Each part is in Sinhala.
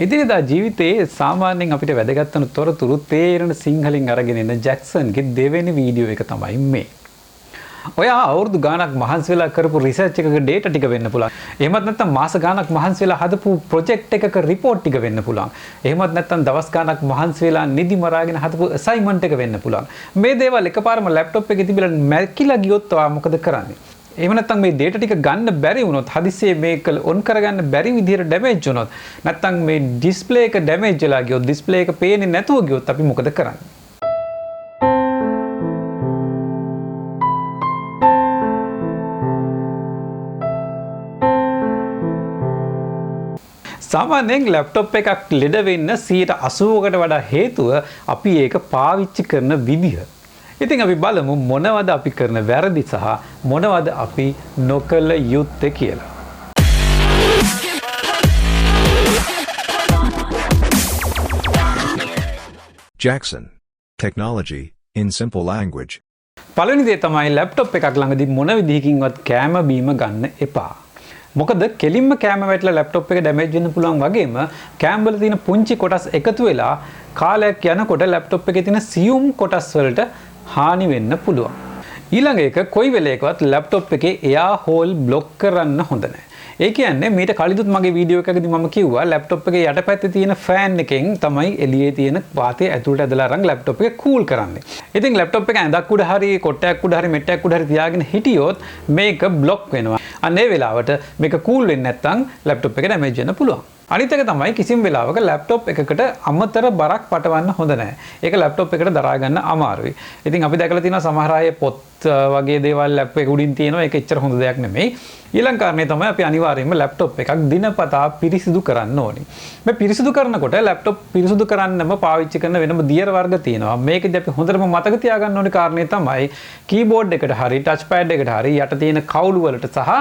එදිනෙදා ජීවිතයේ සාමාන්‍යයෙන් අපිට වැදගත් වන තොරතුරු තේරෙන සිංහලෙන් අරගෙන එන ජැක්සන්ගේ දෙවෙනි වීඩියෝ එක තමයි මේ. ඔයා අවුරුදු ගාණක් මහන්සි වෙලා කරපු රිසර්ච් එකක ඩේටා ටික වෙන්න පුළුවන්. එහෙමත් නැත්නම් මාස ගාණක් මහන්සි වෙලා හදපු ප්‍රොජෙක්ට් එකක රිපෝට් ටික වෙන්න පුළුවන්. එහෙමත් නැත්නම් දවස් ගාණක් මහන්සි වෙලා නිදි මරාගෙන හදපු අසයින්මන්ට් එක වෙන්න පුළුවන්. මේ දේවල් එකපාරම ලැප්ටොප් එකේ තිබිලා මැකිලා ගියොත් ඔයා මොකද කරන්නේ? එහෙම නැත්නම් මේ data ටික ගන්න බැරි වුණොත් හදිස්සියේ මේක ඔන් කරගන්න බැරි විදිහට ඩැමේජ් වුණොත් නැත්නම් මේ ඩිස්ප්ලේ එක ඩැමේජ් වෙලා ගියොත් ඩිස්ප්ලේ එක පේන්නේ නැතුව ගියොත් අපි මොකද කරන්නේ? සාමාන්‍යයෙන් ලැප්ටොප් එකක් ලෙඩ වෙන්න 80%කට වඩා හේතුව අපි ඒක පාවිච්චි කරන විදිහ. ඉතින් අපි බලමු මොනවද අපි කරන වැරදි සහ මොනවද අපි නොකළ යුත්තේ කියලා. Jackson. Technology in simple language. පළවෙනි දේ තමයි ලැප්ටොප් එකක් ළඟදී මොන විදිහකින්වත් කැම බීම ගන්න එපා. මොකද කෙලින්ම කැම වැටලා ලැප්ටොප් එක ඩැමේජ් වෙන්න පුළුවන් වගේම කැම වල තියෙන පුංචි කොටස් එකතු වෙලා කාලයක් යනකොට ලැප්ටොප් එකේ තියෙන සියුම් කොටස් වලට හානි වෙන්න පුළුවන්. ඊළඟ එක කොයි වෙලේකවත් ලැප්ටොප් එකේ එයා හෝල් බ්ලොක් කරන්න හොඳ නැහැ. ඒ කියන්නේ මීට කලිනුත් මගේ වීඩියෝ එකකදී මම කිව්වා ලැප්ටොප් එකේ යටපැත්තේ තියෙන ෆෑන් එකෙන් තමයි එළියේ තියෙන වාතය ඇතුළට ඇදලා අරන් ලැප්ටොප් එක කූල් කරන්නේ. ඉතින් ලැප්ටොප් එක ඇඳක් උඩ හරි කොටයක් උඩ හරි මෙට්ටයක් උඩ හරි තියාගෙන හිටියොත් මේක බ්ලොක් වෙනවා. අන්න ඒ වෙලාවට මේක කූල් වෙන්නේ නැත්නම් ලැප්ටොප් එක ඩැමේජ් වෙන්න පුළුවන්. අනිත් එක තමයි කිසිම වෙලාවක ලැප්ටොප් එකකට අමතර බරක් පටවන්න හොඳ නැහැ. ඒක ලැප්ටොප් එකට දරා ගන්න අමාරුයි. ඉතින් අපි දැකලා තියෙනවා සමහර අය පොත් වගේ දේවල් ලැප්ටොප් එක උඩින් තියෙනවා. ඒක එච්චර හොඳ දෙයක් නෙමෙයි. ඊළඟ කාරණේ තමයි අපි අනිවාර්යයෙන්ම ලැප්ටොප් එකක් දිනපතා පිරිසිදු කරන්න ඕනේ. මේ පිරිසිදු කරනකොට ලැප්ටොප් පිරිසිදු කරන්නම පාවිච්චි කරන වෙනම දියර වර්ග තියෙනවා. මේකදී අපි හොඳටම මතක තියාගන්න ඕනේ කාරණේ තමයි කීබෝඩ් එකට හරි ටච් පෑඩ් එකට හරි යට තියෙන කවුළු වලට සහ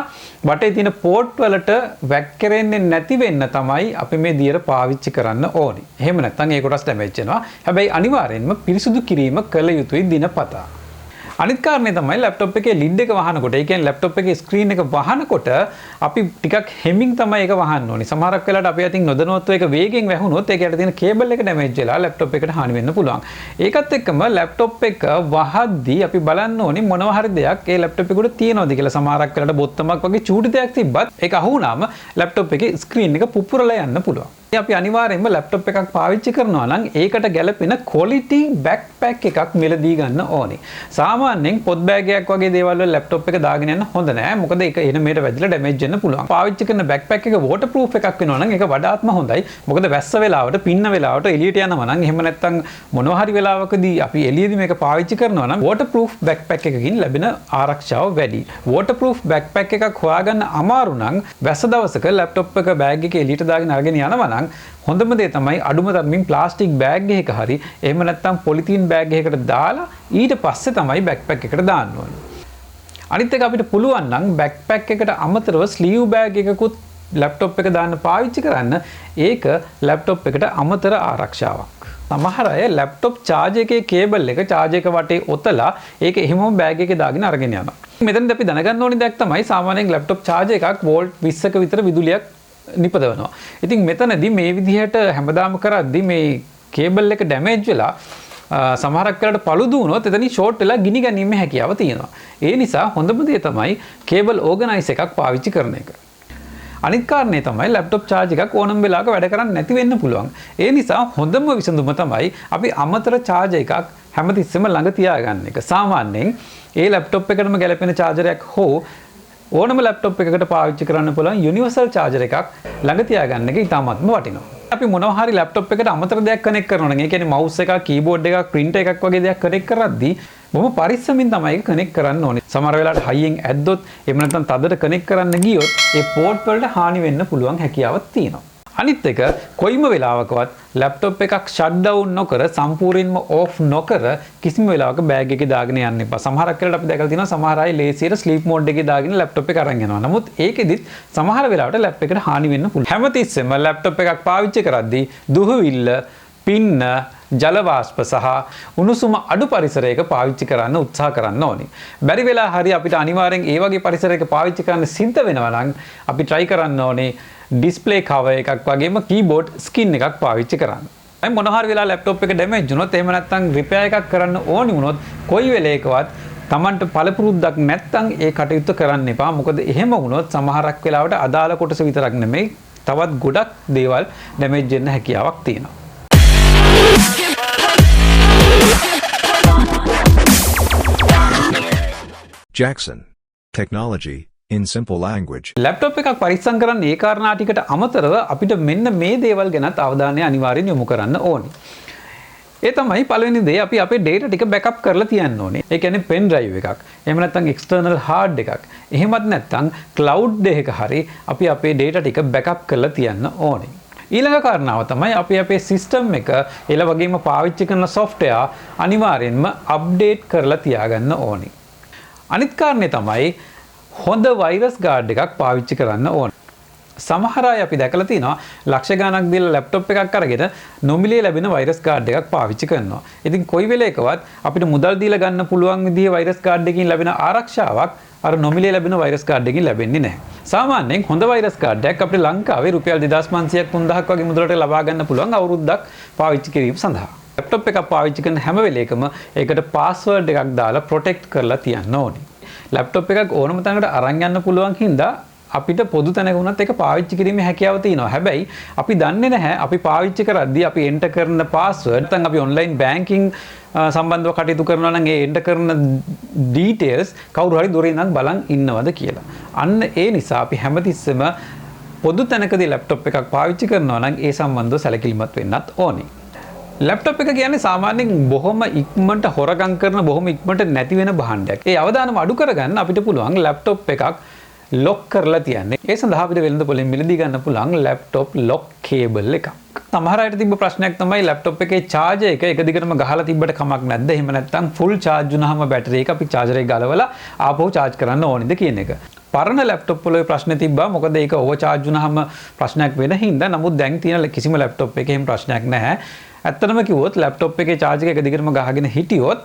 වටේ තියෙන පෝට් වලට වැක්කිරෙන්නේ නැති වෙන්න තමයි අපි මේ දියර පාවිච්චි කරන්න ඕනේ. එහෙම නැත්නම් ඒ කොටස් ඩැමේජ් වෙනවා. හැබැයි අනිවාර්යෙන්ම පිරිසිදු කිරීම කළ යුතුයි දිනපතා. අනිත් කාරණේ තමයි ලැප්ටොප් එකේ lid එක වහනකොට, ඒ කියන්නේ ලැප්ටොප් එකේ ස්ක්‍රීන් එක වහනකොට අපි ටිකක් හෙමින් තමයි ඒක වහන්න ඕනේ. සමහරක් වෙලාවට අපි අතින් නොදැනුවත්ව ඒක වේගෙන් වැහුනොත් ඒකට තියෙන කේබල් එක ඩැමේජ් වෙලා ලැප්ටොප් එකට හානි වෙන්න පුළුවන්. ඒකත් එක්කම ලැප්ටොප් එක වහද්දී අපි බලන්න ඕනේ මොනවා හරි දෙයක් ඒ ලැප්ටොප් එක උඩ තියෙනවද කියලා. සමහරක් වෙලාවට බොත්තමක් වගේ චූටි දෙයක් තිබ්බත් ඒක අහු වුණාම ලැප්ටොප් එකේ ස්ක්‍රීන් එක පුපුරලා යන්න පුළුවන්. අපි අනිවාර්යයෙන්ම ලැප්ටොප් එකක් පාවිච්චි කරනවා නම් ඒකට ගැලපෙන quality backpack එකක් මිලදී ගන්න ඕනේ. සාමාන්‍යයෙන් පොත් බෑග් එකක් වගේ දේවල් වල ලැප්ටොප් එක දාගෙන යන්න හොඳ නෑ. මොකද ඒක එන මේට වැදිලා ඩැමේජ් වෙන්න පුළුවන්. පාවිච්චි කරන backpack එක waterproof එකක් වෙනවා නම් ඒක වඩාත්ම හොඳයි. මොකද වැස්ස වෙලාවට, පින්න වෙලාවට එළියට යනවා නම් එහෙම නැත්නම් මොනවා හරි වෙලාවකදී අපි එළියේදී මේක පාවිච්චි කරනවා නම් waterproof backpack එකකින් ලැබෙන ආරක්ෂාව වැඩි. waterproof backpack එකක් හොයාගන්න අමාරු නම් වැස්ස දවසක ලැප්ටොප් එක බෑග් එකේ එළියට දාගෙන අරගෙන යනවා නම් හොඳම දේ තමයි අඩුම තරමින් ප්ලාස්ටික් බෑග් එකක හරි එහෙම නැත්නම් පොලිතීන් බෑග් එකකට දාලා ඊට පස්සේ තමයි බෑක්පැක් එකට දාන්න ඕනේ. අනිත් එක අපිට පුළුවන් නම් බෑක්පැක් එකට අමතරව ස්ලීව් බෑග් එකකුත් ලැප්ටොප් එක දාන්න පාවිච්චි කරන්න. ඒක ලැප්ටොප් එකට අමතර ආරක්ෂාවක්. සමහර අය ලැප්ටොප් charge එකේ කේබල් එක charge එක වටේ ඔතලා ඒක එහෙමම බෑග් එකේ දාගෙන අරගෙන යනවා. මෙතනදී අපි දැනගන්න ඕනේ දෙයක් තමයි සාමාන්‍යයෙන් ලැප්ටොප් charge එකක් වෝල්ට් 20ක විතර විදුලියක් නිපදවනවා. ඉතින් මෙතනදී මේ විදිහට හැමදාම කරද්දී මේ කේබල් එක ඩැමේජ් වෙලා සමහරක් වෙලාවට paludu වුණොත් එතනින් ෂෝට් වෙලා ගිනි ගැනීමේ හැකියාව තියෙනවා. ඒ නිසා හොඳම දේ තමයි කේබල් ඕගනයිස් එකක් පාවිච්චි කරන එක. අනිත් කාරණේ තමයි ලැප්ටොප් charge එකක් ඕනම වෙලාවක වැඩ කරන්නේ නැති වෙන්න පුළුවන්. ඒ නිසා හොඳම විසඳුම තමයි අපි අමතර charge එකක් හැමතිස්සෙම ළඟ තියාගන්න එක. සාමාන්‍යයෙන් ඒ ලැප්ටොප් එකටම ගැලපෙන charger එකක් හෝ ඕනම ලැප්ටොප් එකකට පාවිච්චි කරන්න පුළුවන් යුනිවර්සල් charger එකක් ළඟ තියාගන්න එක ඉතාමත්ම වටිනවා. අපි මොනවා හරි ලැප්ටොප් එකට අමතර දෙයක් කනෙක්ට් කරනවා නම් ඒ කියන්නේ mouse එකක්, keyboard එකක්, printer එකක් වගේ දෙයක් කනෙක්ට් කරද්දී බොහොම පරිස්සමින් තමයි ඒක කනෙක්ට් කරන්න ඕනේ. සමහර වෙලාවට හයියෙන් ඇද්දොත් එහෙම නැත්නම් තදට කනෙක්ට් කරන්න ගියොත් ඒ පෝට් වලට හානි වෙන්න පුළුවන් හැකියාවක් තියෙනවා. අනිත් එක කොයිම වෙලාවකවත් ලැප්ටොප් එකක් ෂට් ඩවුන් නොකර සම්පූර්ණයෙන්ම ඕෆ් නොකර කිසිම වෙලාවක බෑග් එකේ දාගෙන යන්න එපා. සමහරක් වෙලාවට අපි දැකලා තියෙනවා සමහර අය ලේසියට ස්ලීප් මෝඩ් එකේ දාගෙන ලැප්ටොප් එක අරන් යනවා. නමුත් ඒකෙදිත් සමහර වෙලාවට ලැප් එකට හානි වෙන්න පුළුවන්. හැමතිස්සෙම ලැප්ටොප් එකක් පාවිච්චි කරද්දී දුහවිල්ල, පින්න, ජල වාෂ්ප සහ උණුසුම අඩු පරිසරයක පාවිච්චි කරන්න උත්සාහ කරන්න ඕනේ. බැරි වෙලා හරි අපිට අනිවාර්යෙන් ඒ වගේ පරිසරයක පාවිච්චි කරන්න සිද්ධ වෙනවා නම් අපි try කරන්න ඕනේ ඩිස්ප්ලේ කවර් එකක් වගේම කීබෝඩ් ස්කින් එකක් පාවිච්චි කරන්න. අයි මොන හරි වෙලා ලැප්ටොප් එක ඩැමේජ් වුණොත් එහෙම නැත්නම් රිපෙයාර් එකක් කරන්න ඕනි වුණොත් කොයි වෙලේකවත් Tamanට පළපුරුද්දක් නැත්නම් ඒ කටයුත්ත කරන්න එපා. මොකද එහෙම වුණොත් සමහරක් වෙලාවට අදාළ කොටස විතරක් නෙමෙයි තවත් ගොඩක් දේවල් ඩැමේජ් වෙන්න හැකියාවක් තියෙනවා. Jackson. Technology in simple language. Laptop එකක් පරිස්සම් කරන්න ඒ කාරණා ටිකට අමතරව අපිට මෙන්න මේ දේවල් ගැනත් අවධානය අනිවාර්යෙන් යොමු කරන්න ඕනේ. ඒ තමයි පළවෙනි දේ අපි අපේ data ටික backup කරලා තියන්න ඕනේ. ඒ කියන්නේ pen drive එකක්. එහෙම නැත්නම් external hard එකක්. එහෙමත් නැත්නම් cloud එකක හරි අපි අපේ data ටික backup කරලා තියන්න ඕනේ. ඊළඟ කාරණාව තමයි අපි අපේ system එක එල වගේම පාවිච්චි කරන software අනිවාර්යෙන්ම update කරලා තියාගන්න ඕනේ. අනිත් කාරණේ තමයි හොඳ වෛරස් ගාඩ් එකක් පාවිච්චි කරන්න ඕන. සමහර අය අපි දැකලා තිනවා ලක්ෂ ගණනක් දීලා ලැප්ටොප් එකක් අරගෙන නොමිලේ ලැබෙන වෛරස් ගාඩ් එකක් පාවිච්චි කරනවා. ඉතින් කොයි වෙලේකවත් අපිට මුදල් දීලා ගන්න පුළුවන් විදිහේ වෛරස් ගාඩ් එකකින් ලැබෙන ආරක්ෂාවක් අර නොමිලේ ලැබෙන වෛරස් ගාඩ් එකකින් ලැබෙන්නේ නැහැ. සාමාන්‍යයෙන් හොඳ වෛරස් ගාඩ් එකක් අපිට ලංකාවේ රුපියල් 2500ක් 3000ක් වගේ මුදලට ලබා ගන්න පුළුවන් අවුරුද්දක් පාවිච්චි කිරීම සඳහා. ලැප්ටොප් එකක් පාවිච්චි කරන හැම වෙලේකම ඒකට පාස්වර්ඩ් එකක් දාලා ප්‍රොටෙක්ට් කරලා තියන්න ඕනේ. ලැප්ටොප් එකක් ඕනම තැනකට අරන් යන්න පුළුවන් හින්දා අපිට පොදු තැනක වුණත් ඒක පාවිච්චි කිරීමේ හැකියාව තියෙනවා. හැබැයි අපි දන්නේ නැහැ අපි පාවිච්චි කරද්දී අපි එන්ටර් කරන පාස්වර්ඩ් නැත්නම් අපි ඔන්ලයින් බැංකින් සම්බන්ධව කටයුතු කරනවා නම් ඒ එන්ටර් කරන ඩීටේල්ස් කවුරු හරි දොරේ ඉඳන් බලන් ඉන්නවද කියලා. අන්න ඒ නිසා අපි හැමතිස්සෙම පොදු තැනකදී ලැප්ටොප් එකක් පාවිච්චි කරනවා නම් ඒ සම්බන්ධව සැලකිලිමත් වෙන්නත් ඕනේ. ලැප්ටොප් එක කියන්නේ සාමාන්‍යයෙන් බොහොම ඉක්මනට හොරගම් කරන බොහොම ඉක්මනට නැති වෙන භාණ්ඩයක්. ඒ අවදානම අඩු කරගන්න අපිට පුළුවන් ලැප්ටොප් එකක් ලොක් කරලා තියන්න. ඒ සඳහා අපිට වෙළඳ පොලෙන් මිලදී ගන්න පුළුවන් ලැප්ටොප් ලොක් කේබල් එකක්. සමහර අයට තිබ්බ ප්‍රශ්නයක් තමයි ලැප්ටොප් එකේ charger එක දිගටම ගහලා තිබ්බට කමක් නැද්ද? එහෙම නැත්නම් full charge වුණාම බැටරි එක අපි charger එක ගලවලා ආපහු charge කරන්න ඕනේද කියන එක. පරණ ලැප්ටොප් වල ඔය ප්‍රශ්නේ තිබ්බා. මොකද ඒක ඕවර් charge වුණාම ප්‍රශ්නයක් වෙන හින්දා. නමුත් දැන් තියෙන කිසිම ලැප්ටොප් එකේ එහෙම ප්‍රශ්නයක් නැහැ. ඇත්තටම කිව්වොත් ලැප්ටොප් එකේ charge එක දිගටම ගහගෙන හිටියොත්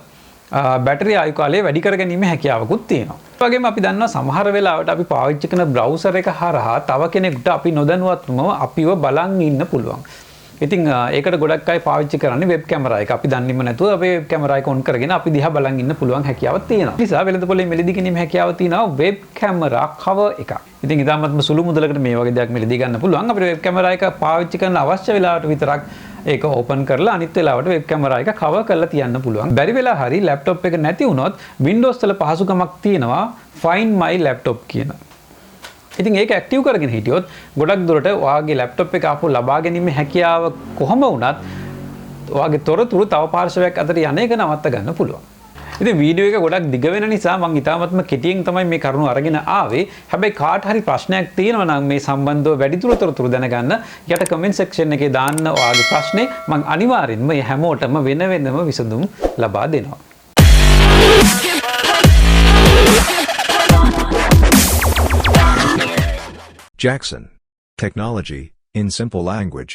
බැටරි ආයු කාලය වැඩි කරගැනීමේ හැකියාවකුත් තියෙනවා. ඒ වගේම අපි දන්නවා සමහර වෙලාවට අපි පාවිච්චි කරන බ්‍රවුසර් එක හරහා තව කෙනෙකුට අපි නොදැනුවත්වම අපිව බලන් ඉන්න පුළුවන්. ඉතින් ඒකට ගොඩක් අය පාවිච්චි කරන්නේ වෙබ් කැමරා එක. අපි දන්නේම නැතුව අපේ වෙබ් කැමරා එක ඔන් කරගෙන අපි දිහා බලන් ඉන්න පුළුවන් හැකියාවක් තියෙනවා. ඒ නිසා වෙළඳපොලේ මිලදී ගැනීම හැකියාව තියෙනවා වෙබ් කැමරා කවර් එකක්. ඉතින් ඉතාමත්ම සුළු මුදලකට මේ වගේ දෙයක් මිලදී ගන්න පුළුවන්. අපිට වෙබ් කැමරා එක පාවිච්චි කරන්න අවශ්‍ය වෙලාවට විතරක් ඒක ඕපන් කරලා අනිත් වෙලාවට වෙබ් කැමරා එක කවර් කරලා තියන්න පුළුවන්. බැරි වෙලා හරි ලැප්ටොප් එක නැති වුණොත් Windows වල පහසුකමක් තියෙනවා Find My Laptop කියන. ඉතින් ඒක ඇක්ටිව් කරගෙන හිටියොත් ගොඩක් දුරට ඔයාගේ ලැප්ටොප් එක ආපහු ලබා ගැනීමේ හැකියාව කොහොම වුණත් ඔයාගේ තොරතුරු තව පාර්ශවයක් අතර යන එක නවත්ත ගන්න පුළුවන්. ඉතින් වීඩියෝ එක ගොඩක් දිග වෙන නිසා මම ඉතාමත්ම කෙටියෙන් තමයි මේ කරුණු අරගෙන ආවේ. හැබැයි කාට හරි ප්‍රශ්නයක් තියෙනවා නම් මේ සම්බන්ධව වැඩිදුර තොරතුරු දැනගන්න යට කමෙන්ට් සෙක්ෂන් එකේ දාන්න ඔයාගේ ප්‍රශ්නේ. මම අනිවාර්යෙන්ම මේ හැමෝටම වෙන වෙනම විසඳුම් ලබා දෙනවා. Jackson. Technology in simple language.